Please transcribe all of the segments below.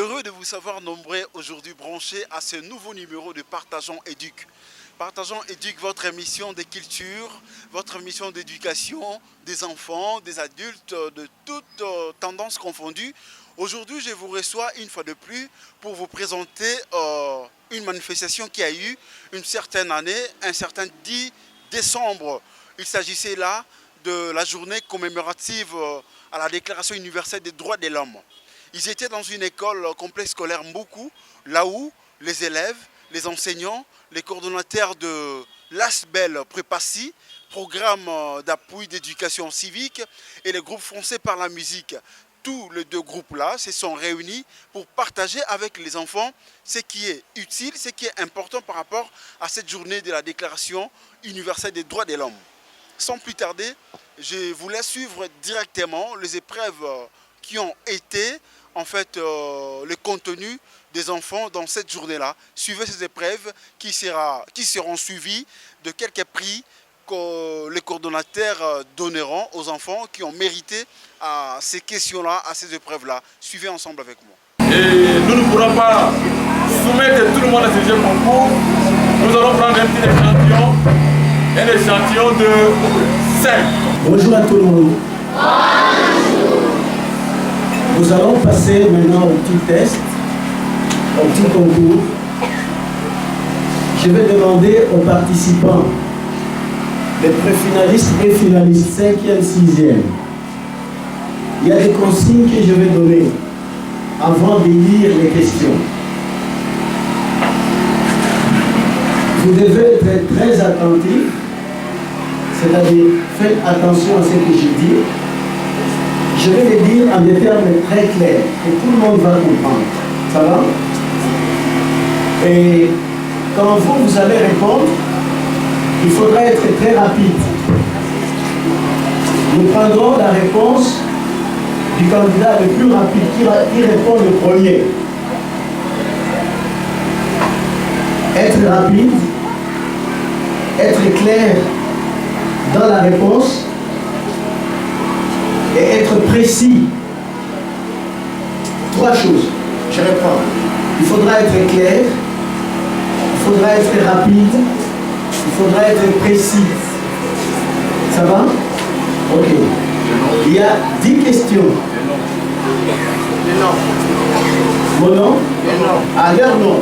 Heureux de vous savoir nombreux aujourd'hui branchés à ce nouveau numéro de Partageons Éduc. Partageons Éduc, votre émission de culture, votre émission d'éducation des enfants, des adultes, de toutes tendances confondues. Aujourd'hui, je vous reçois une fois de plus pour vous présenter une manifestation qui a eu une certaine année, un certain 10 décembre. Il s'agissait là de la journée commémorative à la Déclaration universelle des droits de l'homme. Ils étaient dans une école complexe scolaire Mboukou, là où les élèves, les enseignants, les coordonnateurs de l'ASBEL Prépassi, programme d'appui d'éducation civique, et les groupes français par la musique, tous les deux groupes-là se sont réunis pour partager avec les enfants ce qui est utile, ce qui est important par rapport à cette journée de la Déclaration universelle des droits de l'homme. Sans plus tarder, je vous laisse suivre directement les épreuves qui ont été en fait le contenu des enfants dans cette journée-là. Suivez ces épreuves qui seront suivies de quelques prix que les coordonnateurs donneront aux enfants qui ont mérité à ces questions-là, à ces épreuves-là. Suivez ensemble avec moi. Et nous ne pourrons pas soumettre tout le monde à ce jeu concours. Nous allons prendre un échantillon de 5. Bonjour à tout le monde. Bonjour. Nous allons passer maintenant au petit test, au petit concours. Je vais demander aux participants, les préfinalistes et finalistes, 5e, 6e. Il y a des consignes que je vais donner avant de lire les questions. Vous devez être très attentifs, c'est-à-dire faites attention à ce que je dis. Je vais les dire en des termes très clairs et tout le monde va comprendre. Ça va? Et quand vous allez répondre, il faudra être très rapide. Nous prendrons la réponse du candidat le plus rapide qui répond le premier. Être rapide, être clair dans la réponse et être précis. 3 choses. Je reprends. Il faudra être clair, il faudra être rapide, il faudra être précis. Ça va? Ok. Il y a 10 questions. Mon nom? À leur nom.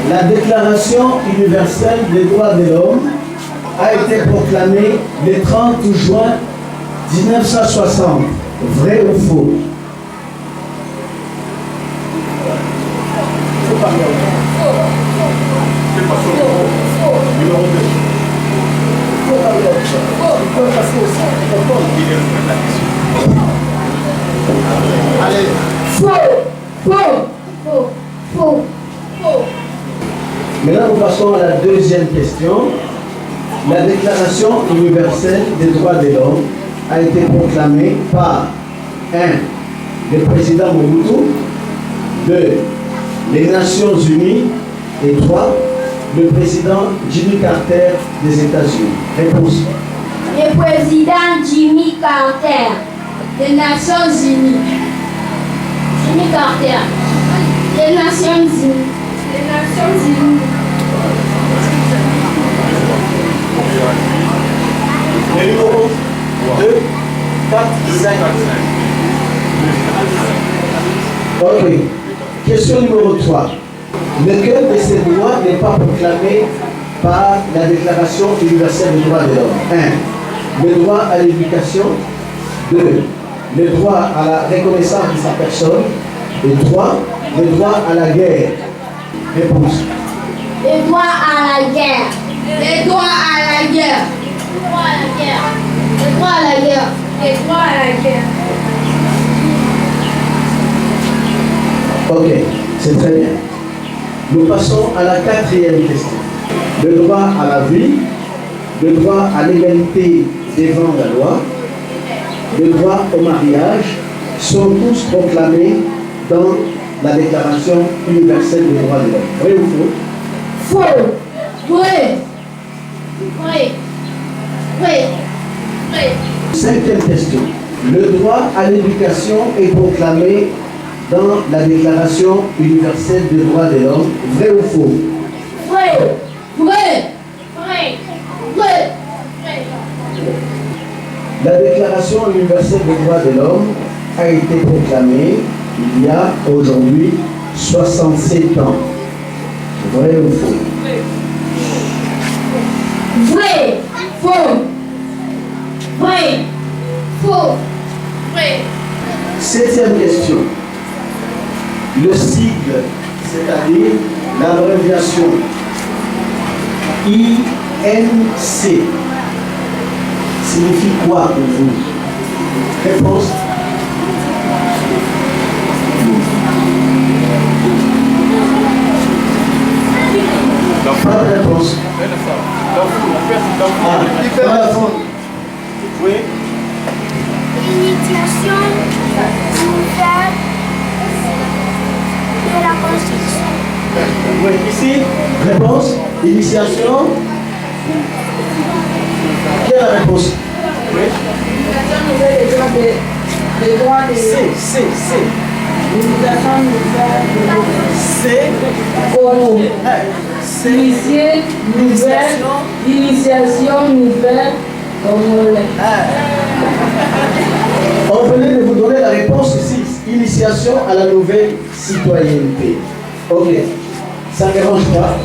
La Déclaration universelle des droits de l'homme a été proclamée le 30 juin 1960. Vrai ou faux? Allez. Faux. Maintenant, nous passons à la deuxième question. La Déclaration universelle des droits de l'homme a été proclamée par 1. Le président Mobutu, 2. les Nations Unies et 3. le président Jimmy Carter des États-Unis. Réponse. Le président Jimmy Carter des Nations Unies. Jimmy Carter. Les Nations Unies. Les Nations Unies. Le numéro 2, 4, 5. Ok. Question numéro 3. Lequel de ces droits n'est pas proclamé par la Déclaration universelle des droits de l'homme? 1. Le droit à l'éducation. 2. Le droit à la reconnaissance de sa personne. Et 3. Le droit à la guerre. Réponse. Le droit à la guerre. Le droit à la guerre. Le droit à la guerre. Le droit à la guerre. Le droit à la guerre. Ok, c'est très bien. Nous passons à la 4e question. Le droit à la vie, le droit à l'égalité devant la loi, le droit au mariage sont tous proclamés dans la Déclaration universelle des droits de l'homme. Vrai ou faux? Faux. Vrai. Vrai. Vrai. Vrai. 5e question. Le droit à l'éducation est proclamé dans la Déclaration universelle des droits de l'homme. Vrai ou faux? Vrai. Vrai. Vrai. Vrai. La Déclaration universelle des droits de l'homme a été proclamée il y a aujourd'hui 67 ans. Vrai ou faux? Vrai. Faux. Vrai. Faux. Vrai. 7e question. Le sigle, c'est-à-dire l'abréviation INC, signifie quoi pour vous? Réponse. Pas de réponse. Pas la fond. Oui. Initiation nouvelle de la Constitution. Oui, ici, réponse, initiation. Quelle est la réponse? Oui. L'initiation nouvelle des droits des C. L'initiation nouvelle C. Initier nouvelle. Initiation nouvelle. On venait de vous donner la réponse ici. Initiation à la nouvelle citoyenneté. Ok. Ça ne dérange pas.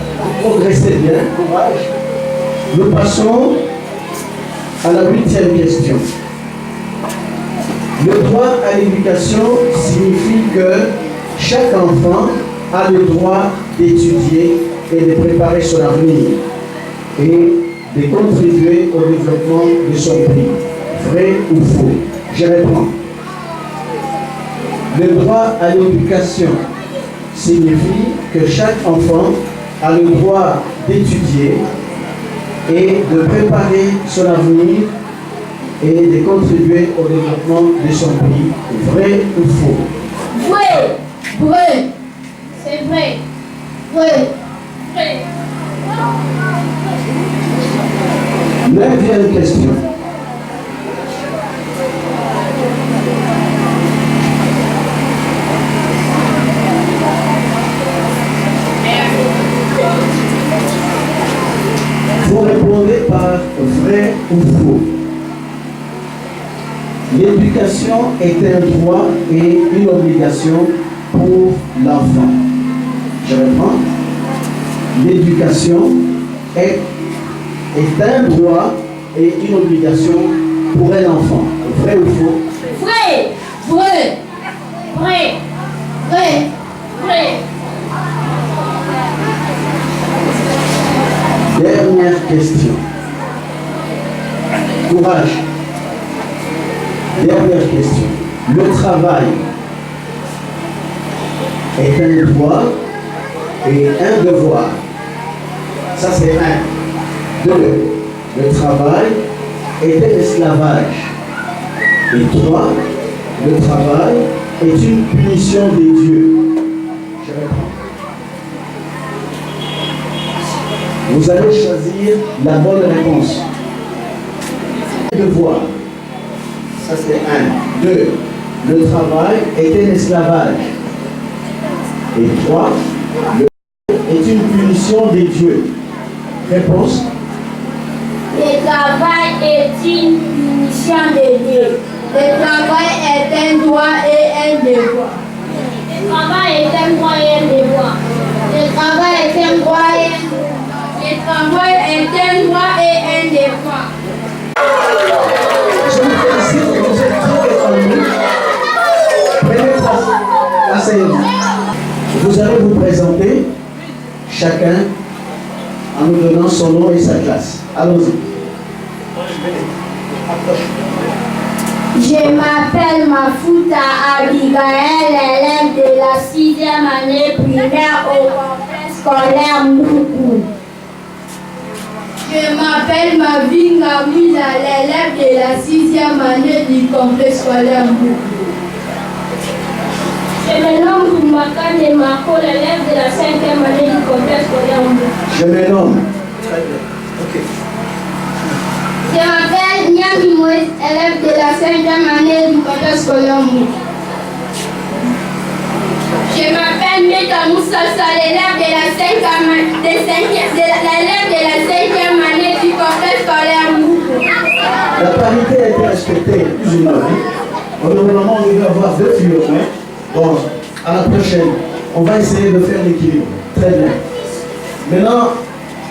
Vous progressez bien. Courage. Nous passons à la 8e question. Le droit à l'éducation signifie que chaque enfant a le droit d'étudier et de préparer son avenir et de contribuer au développement de son pays. Vrai ou faux? Je réponds. Le droit à l'éducation signifie que chaque enfant a le droit d'étudier et de préparer son avenir et de contribuer au développement de son pays. Vrai ou faux? Vrai. Vrai. C'est vrai. Vrai. Vrai. 9e question. Vous répondez par vrai ou faux. L'éducation est un droit et une obligation pour l'enfant. Je reprends. L'éducation est un droit et une obligation pour un enfant. Vrai ou faux? Vrai. Vrai. Vrai. Vrai. Vrai. Dernière question. Courage. Dernière question. Le travail est un droit et un devoir. Ça c'est 1. 2. Le travail est un esclavage. Et 3. Le travail est une punition de Dieu. Je reprends. Vous allez choisir la bonne réponse. Devoir. Ça c'est 1. 2. Le travail est un esclavage. Et 3. Le est une punition de Dieu. Réponse. Le travail est une punition de Dieu. Le travail est un droit et un devoir. Le travail est un droit et un devoir. Le travail est un droit et un devoir. Le travail est un droit et un devoir. Je vous félicite, vous êtes très défendus. Prenez place. Asseyez-vous. Vous allez vous présenter, chacun, en nous donnant son nom et sa classe. Allons-y. Je m'appelle Mafuta Abigail, élève de la 6e année primaire au complexe scolaire Moukou. Je m'appelle Mavinga Mila, l'élève de la 6e année du complexe scolaire Moukou. Je me nomme Makane Mako, l'élève de la 5e année du complexe scolaire Moukou. Je me nomme. Très bien. Ok. Je m'appelle Nyan Nabi Moïse, élève de la 5e année du collège scolaire Mou. Je m'appelle Mika Moussa, l'élève de la 5e année du collège scolaire Mou. La parité a été respectée plus ou moins. Normalement, on devait avoir 2 filles. Bon, à la prochaine, on va essayer de faire l'équilibre. Très bien. Maintenant,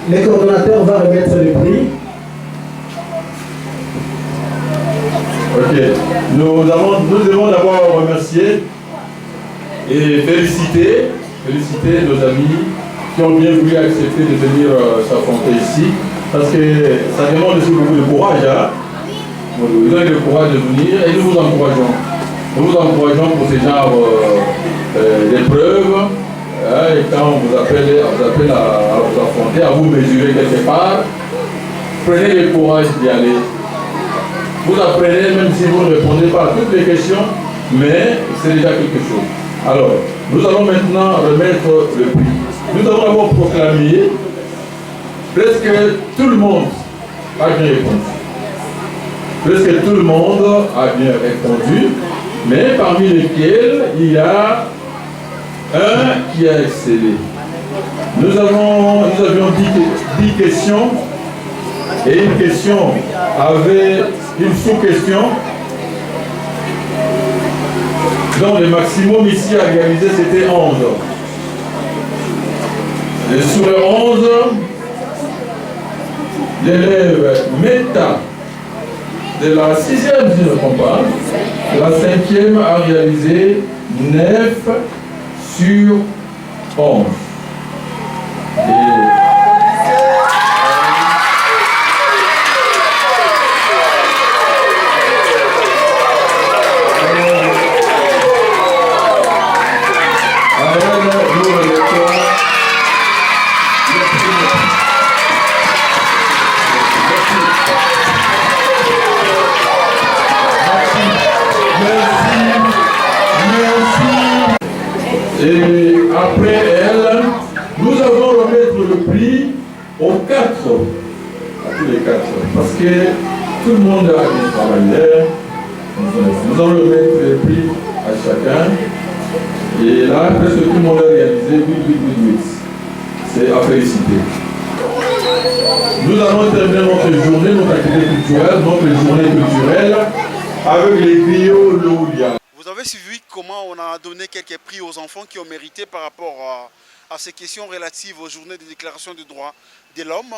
les coordonnateurs vont remettre le prix. Ok. Nous devons d'abord remercier et féliciter nos amis qui ont bien voulu accepter de venir s'affronter ici. Parce que ça demande aussi beaucoup de courage. Hein? Vous avez le courage de venir et nous vous encourageons. Nous vous encourageons pour ce genre d'épreuves. Et quand on vous appelle à vous affronter, à vous mesurer quelque part, prenez le courage d'y aller. Vous apprenez, même si vous ne répondez pas à toutes les questions, mais c'est déjà quelque chose. Alors, nous allons maintenant remettre le prix. Nous allons d'abord proclamer. Presque tout le monde a bien répondu. Presque tout le monde a bien répondu, mais parmi lesquels il y a un qui a excellé. Nous avions 10 questions et une question avait une sous-question. Donc le maximum ici à réaliser c'était 11. Et sur les 11, l'élève Meta de la 6e, si je ne me trompe pas, la 5e a réalisé 9 sur 11. Et après elle, nous allons remettre le prix aux 4, à tous les 4, parce que tout le monde a bien travaillé. Nous allons remettre le prix à chacun. Et là, presque tout le monde a réalisé 8. C'est à féliciter. Nous allons terminer notre journée, notre activité culturelle, notre journée culturelle avec les griots Loulia. Vous avez suivi comment on a donné quelques prix aux enfants qui ont mérité par rapport à ces questions relatives aux journées de déclaration des droits de l'homme.